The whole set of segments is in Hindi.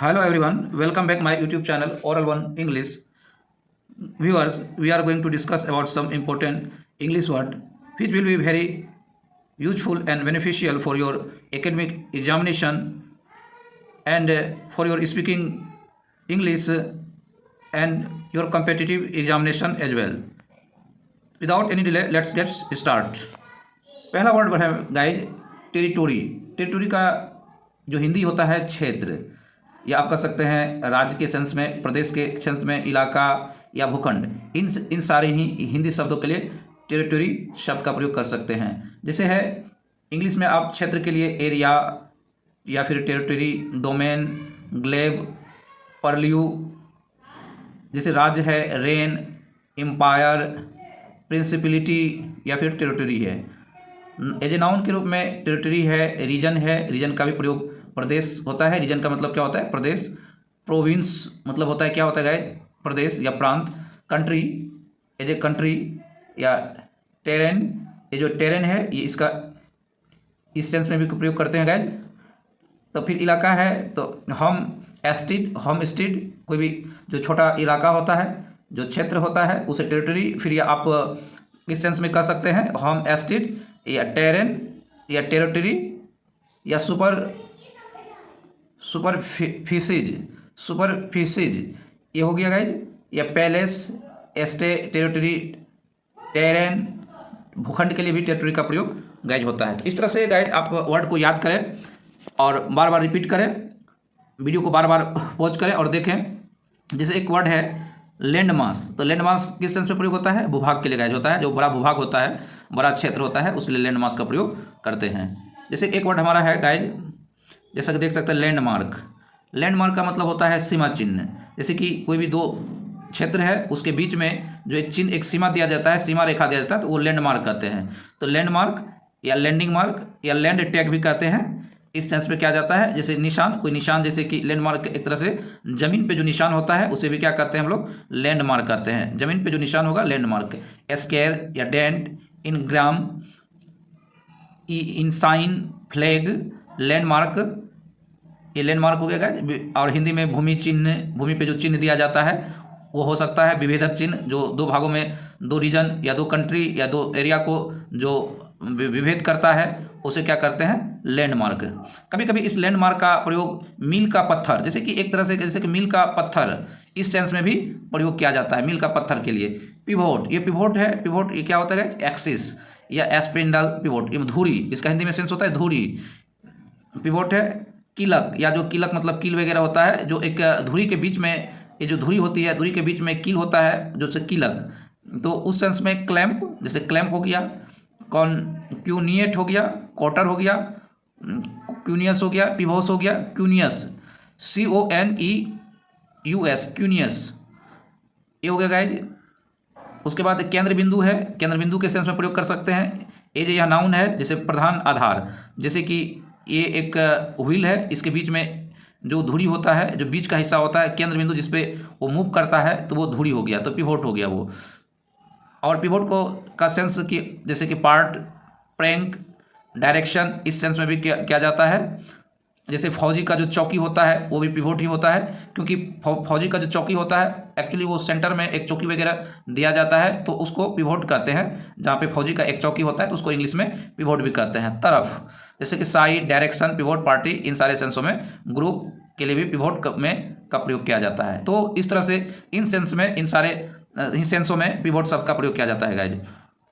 Hello everyone, welcome back my YouTube channel Oral One English. Viewers, we are going to discuss about some important English word which will be very useful and beneficial for your academic examination and for your speaking English and your competitive examination as well. Without any delay, let's get start. पहला वर्ड है गाइज टेरिटोरी। टेरिटोरी का जो हिंदी होता है क्षेत्र, या आप कह सकते हैं राज्य के सेंस में, प्रदेश के सेंस में, इलाका या भूखंड, इन सारे ही हिंदी शब्दों के लिए टेरिटोरी शब्द का प्रयोग कर सकते हैं। जैसे है इंग्लिश में आप क्षेत्र के लिए एरिया या फिर टेरिटोरी, डोमेन, ग्लेब, परल्यू। जैसे राज्य है रेन, एम्पायर, प्रिंसिपलिटी या फिर टेरिटोरी है। एज ए नाउन के रूप में टेरिटरी है, रीजन है, रीजन का भी प्रयोग प्रदेश होता है। रीजन का मतलब क्या होता है? प्रदेश। प्रोविंस मतलब होता है क्या होता है गाइस? प्रदेश या प्रांत। कंट्री एज ए कंट्री या टेरेन, ये जो टेरेन है ये इसका इस सेंस में भी प्रयोग करते हैं गाइस। तो फिर इलाका है तो होम स्टेट, कोई भी जो छोटा इलाका होता है, जो क्षेत्र होता है उसे टेरिटरी। फिर या आप इस सेंस में कह सकते हैं होम स्टेट या टेरेन या टेरिटरी या सुपरफिशिज ये हो गया गाइज। या पैलेस, एस्टेट, टेरिटरी, टेरेन, भूखंड के लिए भी टेरिटरी का प्रयोग गाइज होता है। इस तरह से गाइज आप वर्ड को याद करें और बार बार रिपीट करें, वीडियो को बार बार पॉज करें और देखें। जैसे एक वर्ड है लैंड मास, तो लैंड मास किस सेंस में प्रयोग होता है? भूभाग के लिए गाइज होता है। जो बड़ा भूभाग होता है, बड़ा क्षेत्र होता है, उसके लिए लैंड मास का प्रयोग करते हैं। जैसे एक वर्ड हमारा है गाइज, जैसा कि देख सकते हैं लैंडमार्क। लैंडमार्क का मतलब होता है सीमा चिन्ह। जैसे कि कोई भी दो क्षेत्र है, उसके बीच में जो एक चिन्ह, एक सीमा दिया जाता है, सीमा रेखा दिया जाता है, तो वो लैंडमार्क कहते हैं। तो लैंडमार्क या लैंडिंग मार्क या लैंड टैग भी कहते हैं। इस सेंस में क्या जाता है? जैसे निशान, कोई निशान, जैसे कि लैंडमार्क एक तरह से जमीन पे जो निशान होता है उसे भी क्या कहते हैं हम लोग? लैंडमार्क कहते हैं। जमीन पे जो निशान होगा लैंडमार्क। स्क्वायर या डेंट, इन ग्राम, इन साइन, फ्लैग, लैंडमार्क, ये लैंडमार्क हो गया। और हिंदी में भूमि चिन्ह, भूमि पे जो चिन्ह दिया जाता है वो हो सकता है विभेदक चिन्ह, जो दो भागों में, दो रीजन या दो कंट्री या दो एरिया को जो विभेद करता है उसे क्या करते हैं? लैंडमार्क। कभी कभी इस लैंडमार्क का प्रयोग मील का पत्थर, जैसे कि एक तरह से जैसे कि मील का पत्थर, इस सेंस में भी प्रयोग किया जाता है मील का पत्थर के लिए। पिवोट, ये पिवोट है। पिवोट ये क्या होता है? एक्सिस या एस्पेंडल पिवोट, ये धुरी, इसका हिंदी में सेंस होता है धुरी। पिवोट है। कीलक, या जो कीलक मतलब कील वगैरह होता है, जो एक धुरी के बीच में, ये जो धुरी होती है, धुरी के बीच में कील होता है, जो से कीलक। तो उस सेंस में क्लैंप, जैसे क्लैंप हो गया, क्यूनिएट हो गया, कॉटर हो गया, क्यूनियस हो गया, पिवोस हो गया, क्यूनियस, CONEUS, क्यूनियस, ये हो गया गाइज। उसके बाद केंद्र बिंदु है। केंद्र बिंदु के सेंस में प्रयोग कर सकते हैं। ये जो यह नाउन है, जैसे प्रधान आधार, जैसे कि ये एक व्हील है, इसके बीच में जो धुरी होता है, जो बीच का हिस्सा होता है, केंद्र बिंदु जिसपे वो मूव करता है, तो वो धुरी हो गया, तो पिवोट हो गया वो। और पिवोट को का सेंस की जैसे कि पार्ट, प्रैंक, डायरेक्शन, इस सेंस में भी किया जाता है। जैसे फौजी का जो चौकी होता है वो भी पिवोट ही होता है, क्योंकि फौजी का जो चौकी होता है एक्चुअली वो सेंटर में एक चौकी वगैरह दिया जाता है, तो उसको पिवोट कहते हैं। जहाँ पे फौजी का एक चौकी होता है तो उसको इंग्लिश में पिवोट भी कहते हैं। तरफ, जैसे कि साइड, डायरेक्शन, पिवोट, पार्टी, इन सारे सेंसों में, ग्रुप के लिए भी पिवोट में का प्रयोग किया जाता है। तो इस तरह से इन सेंस में, इन सारे सेंसों में पिवोट शब्द का प्रयोग किया जाता है गाइज।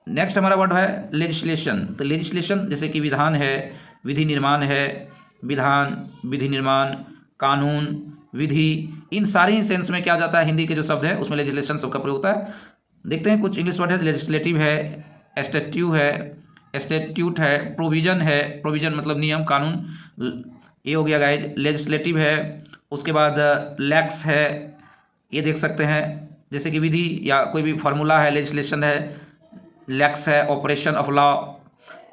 नेक्स्ट हमारा वर्ड है लेजिस्लेशन। तो लेजिस्लेशन जैसे कि विधान है, विधि निर्माण है, विधान, विधि निर्माण, कानून, विधि, इन सारे ही सेंस में क्या जाता है? हिंदी के जो शब्द है उसमें लेजिस्लेशन शब्द का प्रयोग होता है। देखते हैं कुछ इंग्लिश वर्ड है। लेजिस्लेटिव है, स्टैट्यू है, स्टैट्यूट है, प्रोविजन है, प्रोविजन मतलब नियम, कानून, ये हो गया गाइज लेजिस्लेटिव है। उसके बाद लैक्स है, ये देख सकते हैं, जैसे कि विधि या कोई भी फार्मूला है, लेजिस्लेशन है, लैक्स है, ऑपरेशन ऑफ लॉ।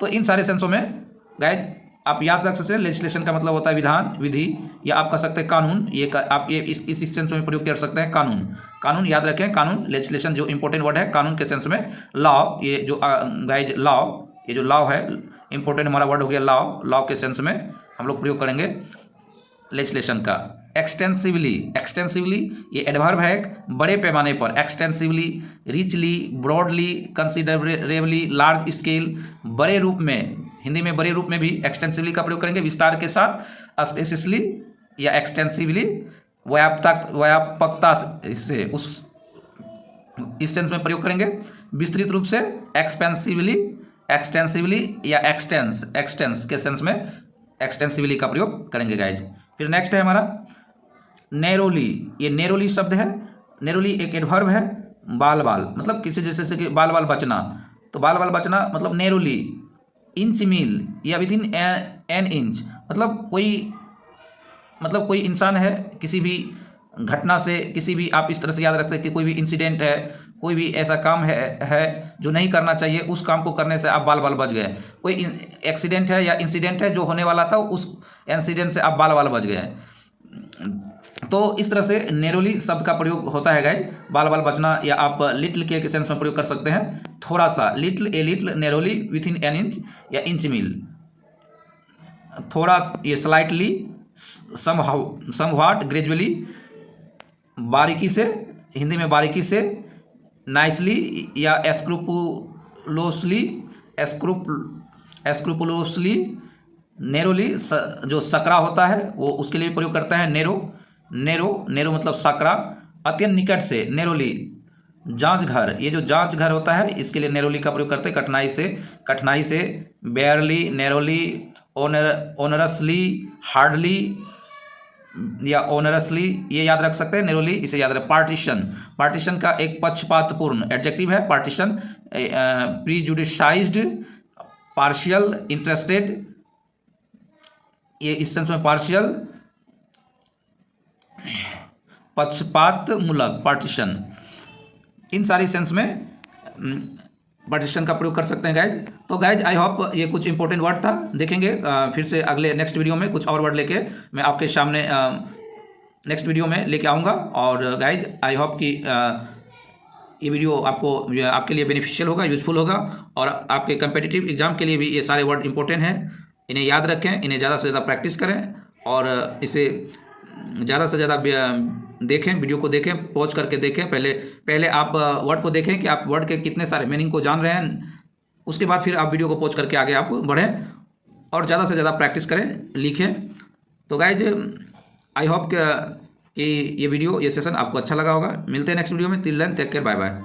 तो इन सारे सेंसों में गाइज आप याद रख सकते हैं। लेजिस्लेशन का मतलब होता है विधान, विधि, या आप कह सकते हैं कानून। आप ये इस सेंस में प्रयोग कर सकते हैं। कानून, कानून याद रखें, कानून। लेजिस्लेशन जो इंपॉर्टेंट वर्ड है कानून के सेंस में। लॉ, ये जो गाइज लॉ, ये जो लॉ है इंपॉर्टेंट हमारा वर्ड हो गया लॉ। लॉ के सेंस में हम लोग प्रयोग करेंगे लेजिस्लेशन का। एक्सटेंसिवली, एक्सटेंसिवली ये एडवर्ब है एक, बड़े पैमाने पर, extensively, richly, broadly, considerably, large scale, बड़े रूप में, हिंदी में बड़े रूप में भी एक्सटेंसिवली का प्रयोग करेंगे विस्तार के साथ, स्पेसियसली या एक्सटेंसिवली व्यापकता से उस इस सेंस में प्रयोग करेंगे। विस्तृत रूप से एक्सपेंसिवली, एक्सटेंसिवली या एक्सटेंस के सेंस में एक्सटेंसिवली का प्रयोग करेंगे गाइज। फिर नेक्स्ट है हमारा नैरोली। ये नैरोली शब्द है, नैरोली एक एडवर्ब है, बाल बाल मतलब किसी जैसे कि बाल बाल बचना, तो बाल बाल बचना मतलब नैरोली। इंच मील या विद इन एन इंच मतलब कोई इंसान है, किसी भी घटना से, किसी भी आप इस तरह से याद रख सकते हैं कि कोई भी इंसिडेंट है, कोई भी ऐसा काम है जो नहीं करना चाहिए, उस काम को करने से आप बाल बाल बच गए। कोई एक्सीडेंट है या इंसिडेंट है जो होने वाला था, उस इंसिडेंट से आप बाल बाल बच गए। तो इस तरह से नैरोली शब्द का प्रयोग होता है गाइज, बाल बाल बचना, या आप लिटिल के सेंस में प्रयोग कर सकते हैं, थोड़ा सा, little, a little, narrowly, with in an inch या इंच मील, थोड़ा, ये स्लाइटली, समव्हाट, ग्रेजुअली, बारीकी से, हिंदी में बारीकी से, नाइसली या एस्क्रूपुलोसली, नैरोली जो सकरा होता है वो उसके लिए प्रयोग करता है, नैरो मतलब सकरा, अत्यंत निकट से, नैरोली, जांच घर, ये जो जांच घर होता है इसके लिए नैरोली का प्रयोग करते हैं, कठिनाई से, बेयरली, नैरोली, ओनरसली, हार्डली या ओनरसली, ये याद रख सकते हैं नैरोली, इसे याद रख। पार्टीशन का एक पक्षपातपूर्ण एडजेक्टिव है पार्टीशन, प्रीजुडिसाइज्ड, पार्शियल, इंटरेस्टेड, ये इस सेंस में पार्शियल, पक्षपातमूलक, पार्टीशन, इन सारी सेंस में पार्टीशन का प्रयोग कर सकते हैं गाइज। तो गाइज आई होप ये कुछ इंपॉर्टेंट वर्ड था, देखेंगे फिर से अगले नेक्स्ट वीडियो में कुछ और वर्ड लेके मैं आपके सामने नेक्स्ट वीडियो में लेके आऊँगा। और गाइज आई होप कि ये वीडियो आपके लिए बेनिफिशियल होगा, यूजफुल होगा, और आपके कम्पिटिटिव एग्जाम के लिए भी ये सारे वर्ड इंपॉर्टेंट हैं, इन्हें याद रखें, इन्हें ज़्यादा से ज़्यादा प्रैक्टिस करें, और इसे ज़्यादा से ज़्यादा देखें, वीडियो को देखें, पॉज करके देखें, पहले आप वर्ड को देखें कि आप वर्ड के कितने सारे मीनिंग को जान रहे हैं, उसके बाद फिर आप वीडियो को पॉज करके आगे आप बढ़ें और ज़्यादा से ज़्यादा प्रैक्टिस करें, लिखें। तो गाइज आई होप कि ये वीडियो, ये सेशन आपको अच्छा लगा होगा। मिलते हैं नेक्स्ट वीडियो में, till then take care, bye bye.